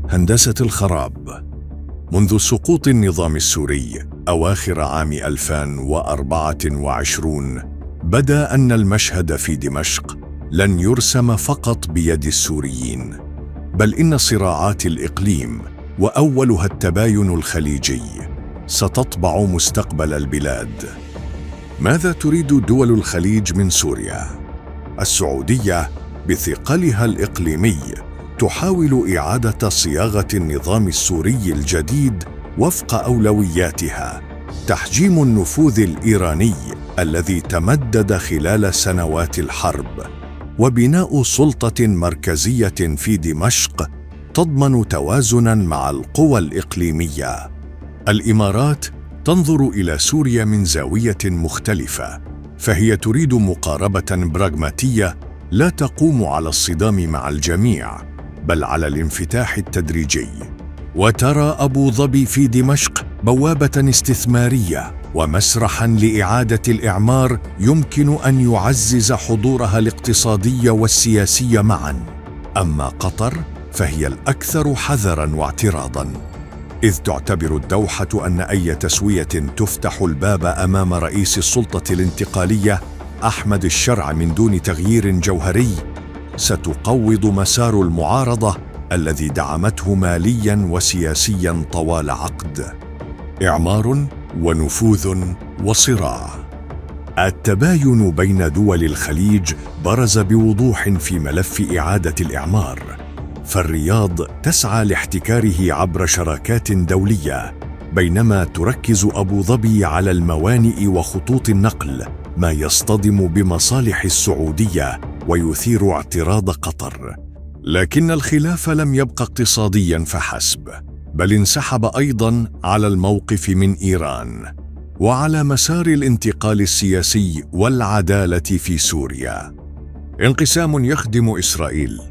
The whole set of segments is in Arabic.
هندسة الخراب. منذ سقوط النظام السوري أواخر عام 2024 بدا أن المشهد في دمشق لن يرسم فقط بيد السوريين، بل إن صراعات الإقليم وأولها التباين الخليجي ستطبع مستقبل البلاد. ماذا تريد دول الخليج من سوريا؟ السعودية بثقلها الإقليمي تحاول إعادة صياغة النظام السوري الجديد وفق أولوياتها، تحجيم النفوذ الإيراني الذي تمدد خلال سنوات الحرب، وبناء سلطة مركزية في دمشق تضمن توازناً مع القوى الإقليمية. الإمارات تنظر إلى سوريا من زاوية مختلفة، فهي تريد مقاربة براغماتية لا تقوم على الصدام مع الجميع، بل على الانفتاح التدريجي. وترى أبو ظبي في دمشق بوابة استثمارية ومسرحاً لإعادة الإعمار يمكن أن يعزز حضورها الاقتصادي والسياسي معاً. أما قطر فهي الأكثر حذراً واعتراضاً، إذ تعتبر الدوحة أن أي تسوية تفتح الباب أمام رئيس السلطة الانتقالية أحمد الشرع من دون تغيير جوهري ستقوض مسار المعارضة الذي دعمته مالياً وسياسياً طوال عقد. إعمار ونفوذ وصراع. التباين بين دول الخليج برز بوضوح في ملف إعادة الإعمار، فالرياض تسعى لاحتكاره عبر شراكات دولية، بينما تركز أبو ظبي على الموانئ وخطوط النقل، ما يصطدم بمصالح السعودية ويثير اعتراض قطر. لكن الخلاف لم يبقى اقتصادياً فحسب، بل انسحب أيضاً على الموقف من إيران وعلى مسار الانتقال السياسي والعدالة في سوريا. انقسام يخدم إسرائيل.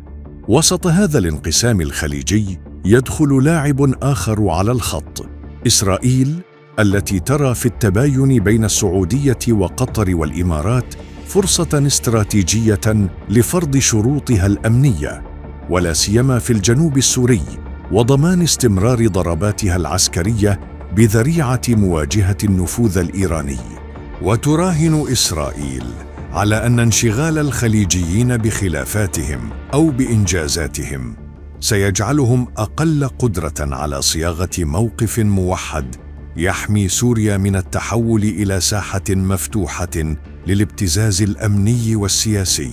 وسط هذا الانقسام الخليجي يدخل لاعب آخر على الخط، إسرائيل، التي ترى في التباين بين السعودية وقطر والإمارات فرصة استراتيجية لفرض شروطها الأمنية، ولا سيما في الجنوب السوري، وضمان استمرار ضرباتها العسكرية بذريعة مواجهة النفوذ الإيراني. وتراهن إسرائيل على أن انشغال الخليجيين بخلافاتهم أو بإنجازاتهم سيجعلهم أقل قدرة على صياغة موقف موحد يحمي سوريا من التحول إلى ساحة مفتوحة للابتزاز الأمني والسياسي.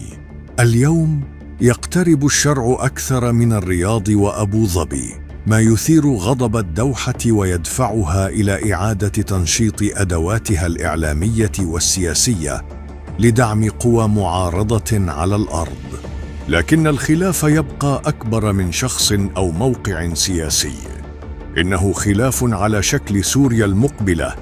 اليوم يقترب الشرع أكثر من الرياض وأبو ظبي، ما يثير غضب الدوحة ويدفعها إلى إعادة تنشيط أدواتها الإعلامية والسياسية لدعم قوى معارضة على الأرض. لكن الخلاف يبقى أكبر من شخص أو موقع سياسي، إنه خلاف على شكل سوريا المقبلة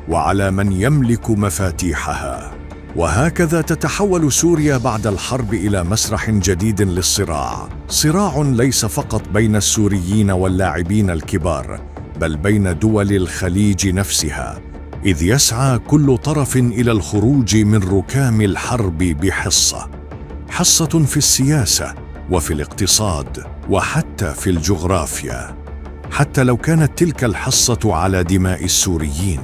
وعلى من يملك مفاتيحها. وهكذا تتحول سوريا بعد الحرب إلى مسرح جديد للصراع، صراع ليس فقط بين السوريين واللاعبين الكبار، بل بين دول الخليج نفسها، إذ يسعى كل طرف إلى الخروج من ركام الحرب بحصة في السياسة وفي الاقتصاد وحتى في الجغرافيا، حتى لو كانت تلك الحصة على دماء السوريين.